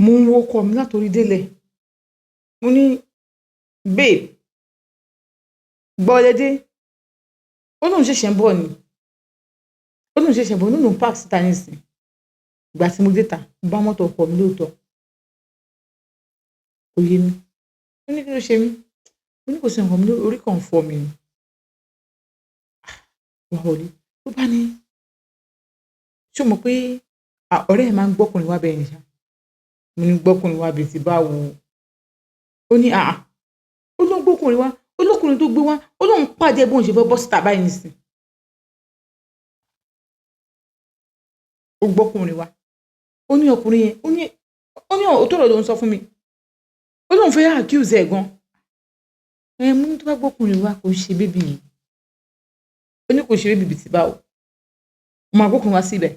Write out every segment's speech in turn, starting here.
mo ń wo ọkọ mi látòrí délẹ̀. Mo ní, babe, gbọ́lẹ́dé. Ó lóun ṣẹ̀ṣẹ̀ ń bọ̀ ni. Ó lóun ṣẹ̀ṣẹ̀ ń bọ̀ nínú park síta nísìn. Ìgbà tí mo dé ta, mo bá mọ́tò ọkọ mi lóòótọ́. Kò yé mi. Mo ní kí ló ṣe mí? Mo ní kò sí nǹkan, mo ní orí kan fọ́ mi ni. Wá wọlé. Ló bá ní, ṣé o mọ̀ pé ọ̀rẹ́ ẹ̀ máa ń gbọ́kùnrin wá bẹ́ẹ̀ ni ṣá? Mo ní gbọ́kùnrin wá bíi ti báwo? Ó ní ó ló ń gbọ́kùnrin wá. Ó lọ́kùnrin tó gbé wá. Ó lóun pàdé ẹ̀ bóun ṣe fẹ́ bọ́ síta báyìí nísìn. Ó gbọ́kùnrin wá. Ó ní ọkùnrin yẹn, ó ní òótọ́ ọ̀rọ̀ ló ń sọ fún mi. Ó lóun fẹ́ accuse ẹ̀ gan. Mo ní tó bá gbọ́kùnrin wá kò ṣe bébì yìí. Ó ní kò ṣe bébì bíi ti báwo? Mo máa gbọ́kùnrin wá síbẹ̀.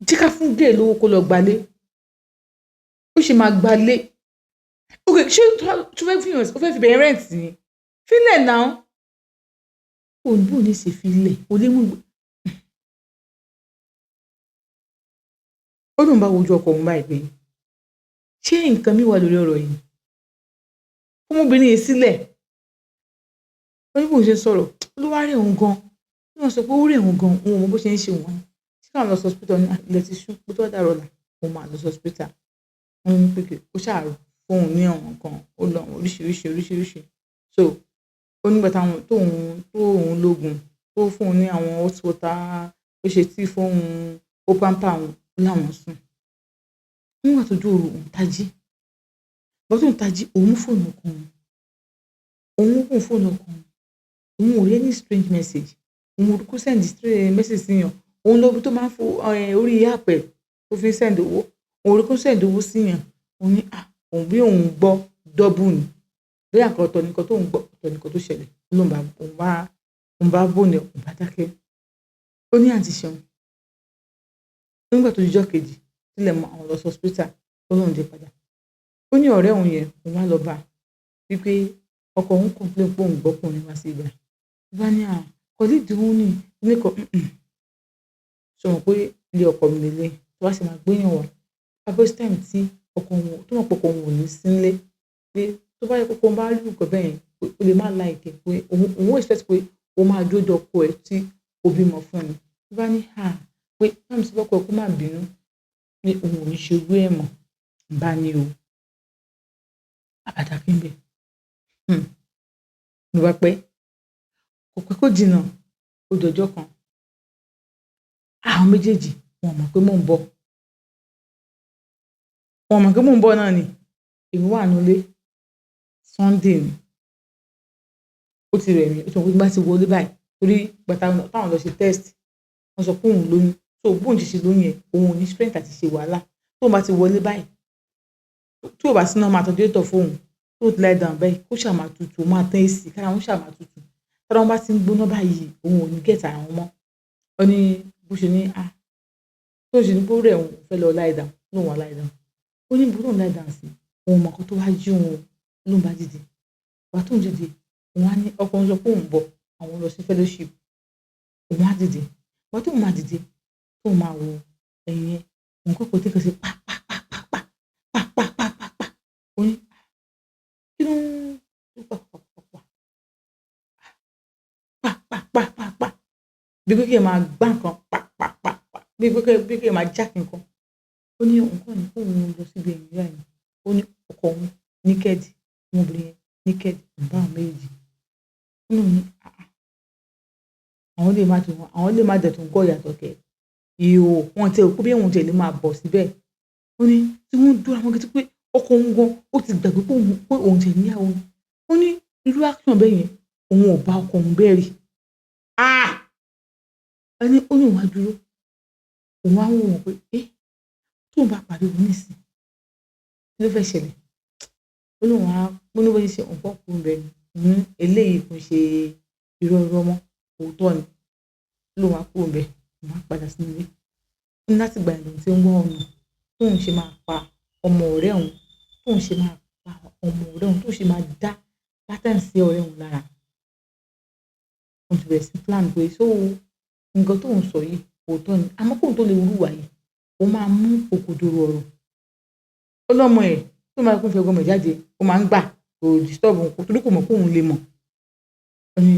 Jẹ́ ká fún gay lówó kó lọ gbalé. Ó ṣe máa gbalé. Okay, ṣé tó fẹ́ fi hàn, ó fẹ́ fi bẹ̀rẹ̀ rent ni? Fílẹ̀ náà. Òǹbò ní ṣe fílẹ̀. Ó lé mú. Ó lóun bá wojú ọkọ òun báyìí pé ṣé nǹkan mi wà lórí ọ̀rọ̀ yìí? Ọmọbìnrin yìí sílẹ̀. Ó ní bó ṣe sọ̀rọ̀. Ló wá rẹ̀ òun gan. Wọ́n sọ pé ó rẹ̀ òun gan. Òun ò mọ bó ṣe ń ṣe òun. Ṣé káwọn lọ sí hospital ní ilẹ̀ ti ṣú pé tó dàrọ̀ là òun máa lọ sí hospital. Wọ́n ní pé ó ṣàrò fún òun ní àwọn nǹkan. Ó lọ àwọn oríṣiríṣi. So ó nígbà tó òun lógun tó fún òun ní àwọn hot water, ó ṣe tíì fún òun, ó pamper òun láwọn sùn. Nígbà tó jó òru òun tají. Bọ́ tó ń tají òun mú fóònù ọkọ òun. Òun mú fóònù ọkọ òun. Òun ò rí any strange message. Òun kò send strange message sí yàn. Òun lọ bí tó máa ń fo orí app ẹ̀ tó fi send owó. Òun rí kó send owó sí yàn. Òun ní òun bí òun gbọ́ double ni. Bí àkọ́kọ́ ọ̀tọ̀ nìkan tó ń gbọ́ ọ̀tọ̀ nìkan tó ṣẹlẹ̀. Òun bá bóni òun bá dákẹ́. Ó ní àǹtí Ṣeun. Nígbà tó dijọ́ kejì sílẹ̀ mọ́ àwọn lọ sí hospital. Ó lóun dé padà. Ó ní ọ̀rẹ́ òun yẹn òun wá lọ bá wípé ọkọ òun complain pé òun gbọ́kùnrin wá sí ibẹ̀. Ó bá ní colleague òun ní ilé kan. Ṣé o mọ̀ pé ilé ọkọ mi lélẹ̀ tó wá sì máa gbéyàn wá. First time tí ọkọ òun tó mọ̀ pé ọkọ òun ò ní sí nílé pé tó bá yẹ kó bá rí nǹkan bẹ́ẹ̀ yẹn ó lè má like pé òun ò expect pé ó máa dúró dọ́kọ ẹ̀ tí ó bímọ fún ni. Ó bá ní pé báwo sì bọ́kọ ẹ̀ kó má bínú pé òun ò ní ṣe owó ẹ̀ mọ̀. Bá ní o. Àbàdà kí n bẹ̀. Mo bá pẹ́. Kò pẹ́ kó jìnnà. Ó dọjọ́ kan. Àwọn méjèèjì wọn mọ̀ pé mò ń bọ̀. Wọn mọ̀ pé mò ń bọ̀ náà ni. Èmi wà nínú ilé. Sunday ni. Ó ti rẹ̀ mí. Ó sọ pé bá ti wọlé báyìí torí táwọn lọ ṣe test. Wọ́n sọ pé òun lóyún. So bóun ti ṣe lóyún yẹn òun ò ní strength àti ṣe wàhálà. Tóun bá ti wọlé báyìí. Tí ò bá sí náà máa tọ́jú ètò fóun. Tó ti lie down báyìí kó ṣàmà tutù ó máa tán AC kára wọn ṣàmà tutù. Tára wọn bá ti ń gbóná báyìí òun ò ní get ara wọn mọ́. Ó ní bó ṣe ní tó ṣe ní bó rẹ̀ òun fẹ́ lọ lie down lóun wá lie down. Ó ní bó lóun lie down sí òun mọ̀ kó tó wá jí òun lóun bá dìde. Ìgbà tó ń dìde òun á ní ọkọ òun sọ pé òun bọ̀ àwọn lọ sí fellowship. Òun á dìde. Ìgbà tó máa dìde tó máa wo ẹ̀yìn yẹn òun kọ́kọ́ tí kò sí pa. Ó ní kí ló ń pa. Bí pé kí ẹ máa gbá nǹkan pa. Bí pé kí ẹ máa já nǹkan. Ó ní nǹkan ní òun lọ síbi ẹ̀yìn ìyá ẹ̀. Ó ní ọkọ òun naked. Ọmọbìnrin yẹn naked. Bá àwọn méjì. Ó ní àwọn lè má dẹ̀ tún gọ́ ìyàtọ̀ kẹ̀. Ìhò wọn tẹ òkú bí òun tẹ̀lé máa bọ̀ síbẹ̀. Ó ní tí wọ́n dúró àwọn gẹ́gẹ́ pé ọkọ òun gan ó ti gbàgbé pé òun tẹ̀lé níyàwó. Ó ní irú action bẹ́ẹ̀ yẹn òun ò bá ọkọ òun bẹ́ẹ̀ rí. Ó ní òun wá dúró. Òun wá wò wọ́n pé tóun bá pariwo nísìn kí ló fẹ́ ṣẹlẹ̀? Ó ní mo ní bó ṣe òun kọ́ kúrò bẹ́ẹ̀ ni. Eléyìí kò ṣe irọ́ mọ́. Òótọ́ ni. Ló wá kúrò bẹ́ẹ̀. Òun wá padà sínú ilé. Ó ní láti gba ìlú tí ó ń gbọ́ ọ̀nà tóun ṣe máa pa ọmọ ọ̀rẹ́ òun. Tóun ṣe máa pa ọmọ ọ̀rẹ́ òun. Tóun ṣe máa dá pattern sí ọ̀rẹ́ òun lára. Wọ́n ti bẹ̀rẹ̀ sí plan pé nǹkan tóun sọ yìí òótọ́ ni. Àmọ́ kóun tó lè wúwà yìí ó máa mú òkodoro ọ̀rọ̀ lọ́mọ ẹ̀ tó máa kún fẹ́ ọmọ ẹ̀ jáde ó máa ń gbà kò disturb òun torí kò mọ̀ pé òun lè mọ̀. Ó ní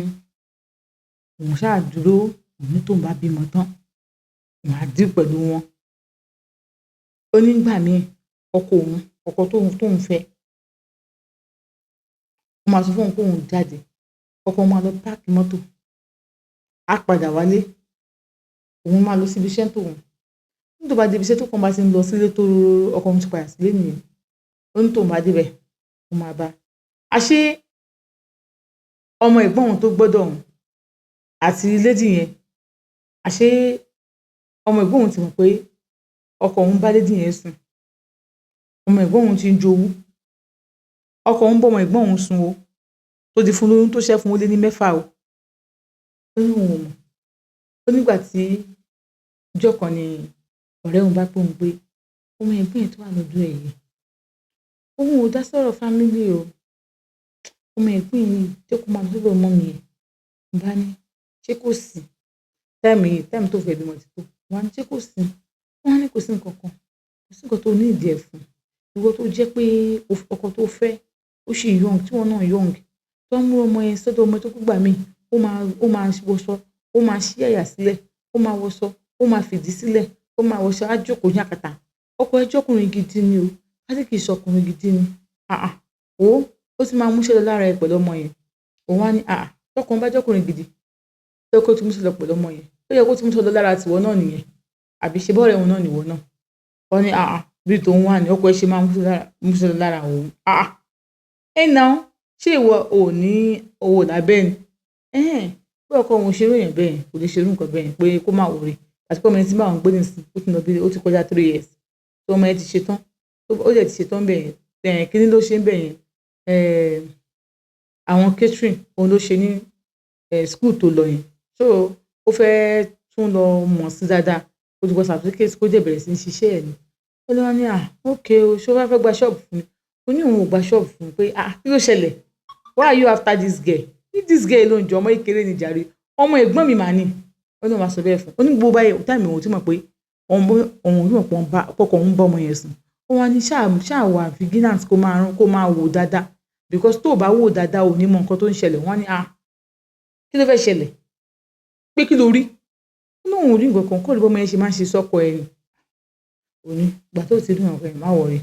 òun ṣáà dúró, òun ní tóun bá bímọ tán òun á deal pẹ̀lú wọn. Ó ní nígbà míì ọkọ tóun fẹ́ ó máa sọ fún òun pé òun jáde, ọkọ máa lọ páàkì mọ́tò, á padà wálé, òun máa lọ síbi iṣẹ́ tòun. Tó bá débi iṣẹ́ tó kàn bá ti ń lọ sílé tó ọkọ òun ti padà sílé nìyẹn. Ó ní tóun bá débẹ̀ ó máa bá. Àṣé ọmọ ẹ̀gbọ́n òun tó gbọ́dọ̀ òun àti lady yẹn, àṣé ọmọ ẹ̀gbọ́n òun ti mọ̀ pé ọkọ òun bá lady yẹn sùn. Ọmọ ẹ̀gbọ́n òun ti ń jowú. Ọkọ òun bọ́ ọmọ ẹ̀gbọ́n òun sùn o. Tó ti fún lóyún tó ṣẹ́ fún ó lé ní 6 o. Ó ní òun ò mọ̀. Ó nígbà tí ọjọ́ kan ni ọ̀rẹ́ òun bá pè òun pé ọmọ ẹ̀gbọ́n ẹ̀ tó wà lọ́dọ̀ ẹ̀ yìí, òun ò dá sọ̀rọ̀ family o. Ọmọ ẹ̀gbọ́n yìí jẹ́ kó máa lọ sọ́dọ̀ mọ́mì ẹ̀. Mo bá ní ṣé kò sí? Táìmù tó fẹ́ bímọ ti tó. Mo bá ní ṣé kò sí? Wọ́n á ní kò sí nǹkan kan. Kò sí nǹkan tó ní ìdí ẹ̀ fún. Ìwọ tó jẹ́ pé ọkọ tó fẹ́ ó ṣì young tí wọ́n náà young. Tó ń mú ọmọ yẹn sọ́dọ̀ ọmọ tó gbà mí, ó máa wọṣọ, ó máa ṣí àyà sílẹ̀, ó máa wọṣọ, ó máa fìdí sílẹ̀, ó máa wọṣọ, á jókòó ní àkàtà. Ọkọ ẹ̀ jọ́kùnrin gidi ni o. Ká ní kì í ṣọkùnrin gidi ni. Ó ti máa múṣẹ́ lọ lára ẹ̀ pẹ̀lú ọmọ yẹn. Òun wá ní tọkùnrin bá jọ́kùnrin gidi, ó yẹ kó ti múṣẹ́ lọ pẹ̀lú ọmọ yẹn. Ó yẹ kó ti múṣẹ́ lọ lára tìwọ náà nìyẹn. Àbí ṣe bọ́ọ̀rẹ́ òun náà nìwọ náà. Ó ní bí tòun wà ní ọkọ ẹ̀ ṣe máa múṣẹ́ lọ lára òun. Now ṣé ìwọ ò ní owó lábẹ́ ni? Pé ọkọ òun ṣerú èèyàn bẹ́ẹ̀ kò lè ṣerú nǹkan bẹ́ẹ̀ pé kó má worry. Àti pé ọmọ yẹn tí bá òun gbé nìsín ó ti kọjá 3 years. Tó ọmọ yẹn ti ṣe tán. Ó dẹ̀ ti ṣe tán bẹ́ẹ̀ yẹn. Kíní ló ṣe ń bẹ̀ yẹn? Àwọn catering òun ló ṣe ní school tó lọ yẹn. So ó fẹ́ tún lọ mọ̀ sí dáadáa. Ó ti gba certificate kó dẹ̀ bẹ̀rẹ̀ sí ní ṣiṣẹ́ ẹ̀ ni. Ó ní wọ́n ní okay o, ṣé ó fẹ́ gba ṣọ́ọ̀bù fún mi? Ó ní òun ò gba ṣọ́ọ̀bù fún un pé kí ló ṣẹlẹ̀? Why are you after this girl? Leave this girl alone jọ, ọmọ ìkéré ni jàre. Ọmọ ẹ̀gbọ́n mi mà ní. Ó ní òun máa sọ bẹ́ẹ̀ fún un. Ó ní gbogbo báyìí táìmù òun ti mọ̀ pé òun yóò pọkàn òun bá ọmọ yẹn sùn. Ó wá ní ṣáà wà vigilant kó máa wò dáadáa. Because tó o bá wò dáadáa ò ní mọ nǹkan tó ń ṣẹlẹ̀. Wọ́n ní kí ló fẹ́ ṣẹlẹ̀? Pé kí ló rí? Ó ní òun ò rí nǹkan kan, kó rí bọ́mọ yẹn ṣe máa ń ṣe sọ́kọ ẹ̀ ni. Ó ní ìgbà tó ti rí nǹkan yẹn má worry.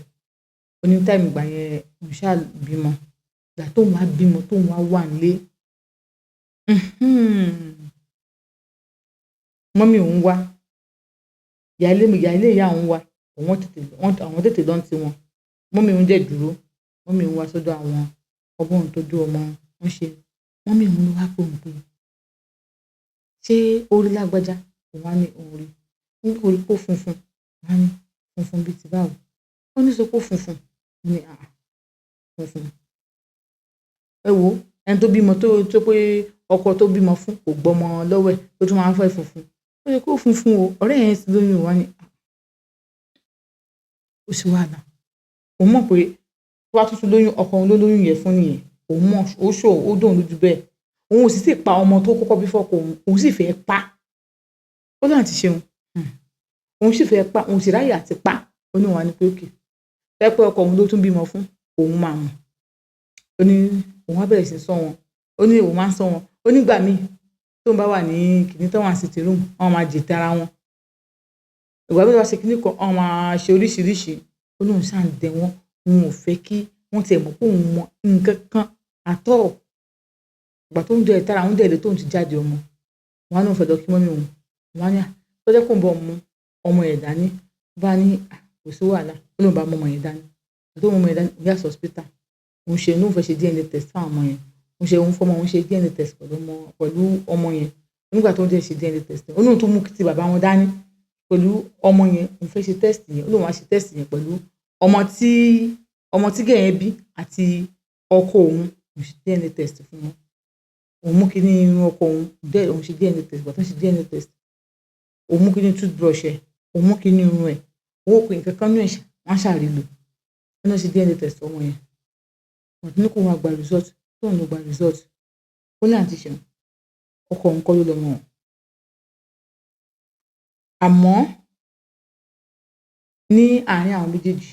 Ó ní táìmù ìgbà yẹn òun ṣáà bímọ. Ìgbà tóun wá bímọ tóun wá wà nílé. Mọ́mì òun wá. Ìyálé ìyá òun wá. Àwọn tètè lọ ti wọn. Mọ́mì òun dẹ̀ dúró. Mọ́mì òun wá sọ́dọ̀ àwọn ọmọ òun tó dú ọmọ wọn ṣe. Mọ́mì òun ló wá pè òun pé ṣé orí lágbájá? Òun wá ní òun rí. Nítorí pé ó funfun. Òun wá ní funfun bíi ti báwo? Ó ní sọ pé ó funfun. Ó ní funfun. Ẹ wo ẹni tó bímọ tó pé ọkọ tó bímọ fún kò gbọ́mọ lọ́wọ́ ẹ̀ tó tún máa ń fẹ́ funfun. Ó yẹ kó funfun o. Ọ̀rẹ́ yẹn ti lóyún wá ní ó sì wàhálà. Òun mọ̀ pé tó bá tuntun lóyún ọkọ òun ló lóyún yẹn fún nìyẹn. Òun mọ̀ ó dùn lójú bẹ́ẹ̀. Òun ò sì pa ọmọ tó kọ́kọ́ bí fọ́kọ òun sì fẹ́ pa. Ó láti ṣeun. Òun sì fẹ́ pa, òun sì ráyè àti pa. Ó ní òun wá ní pé okay. Fẹ́ pé ọkọ òun ló tún bímọ fún òun máa mọ̀. Ó ní òun wá bẹ̀rẹ̀ sí sọ wọn. Ó ní òun máa ń sọ wọn. Ó ní ìgbà míì tóun bá wà ní kìíní tó wà sitting room wọ́n máa jètè ara wọn. Ìgbà míì wá ṣe kíní kan wọ́n máa ṣe oríṣiríṣi. Ó ní òun ṣáà ń dẹ wọ́n. Òun ò fẹ́ kí wọ́n tiẹ̀ mọ̀ pé òun mọ nǹkan kan at all. Ìgbà tó ń dẹ tara òun dẹ̀ lé tóun ti jáde ọmọ. Wọ́n á ní òun fẹ́ lọ kí mọ́mì òun. Wọ́n á ní tó jẹ́ kó ń bọ̀ mú ọmọ ẹ̀ dání. Bá ní kò sí wàhálà. Ó lóun bá mú ọmọ yẹn dání. Tó mú ọmọ yẹn dání ó yà sí hospital. Òun ṣe inú òun fẹ́ ṣe DNA test fún àwọn ọmọ yẹn. Òun fọmọ òun ṣe DNA test pẹ̀lú ọmọ yẹn. Nígbà tó ń dẹ̀ ṣe DNA test ó lóun tó mú ti bàbá wọn dání pẹ̀lú ọmọ yẹn. Òun fẹ́ ṣe test yẹn. Ó lóun wá ṣe test yẹn pẹ̀lú ọmọ tí gẹ̀ yẹn bí àti ọkọ òun. Òun ṣe DNA test fún wọn. Òun mú kíní irun ọkọ òun ṣe DNA test. Ìgbà tó ń ṣe DNA test òun mú kíní toothbrush ẹ̀. Òun mú kíní irun ẹ̀. Owó pé nǹkan kan ní ẹ̀ṣẹ̀ wọ́n ṣàrí lò. Wọ́n náà ṣe DNA test ọmọ yẹn. Wọ́n ní kó wá gba result. Tó ń lọ gba result. Ó ní àǹtí ṣeun. Ọkọ òun kọ́ ló lọ mọ̀. Àmọ́ ní àárín àwọn méjèèjì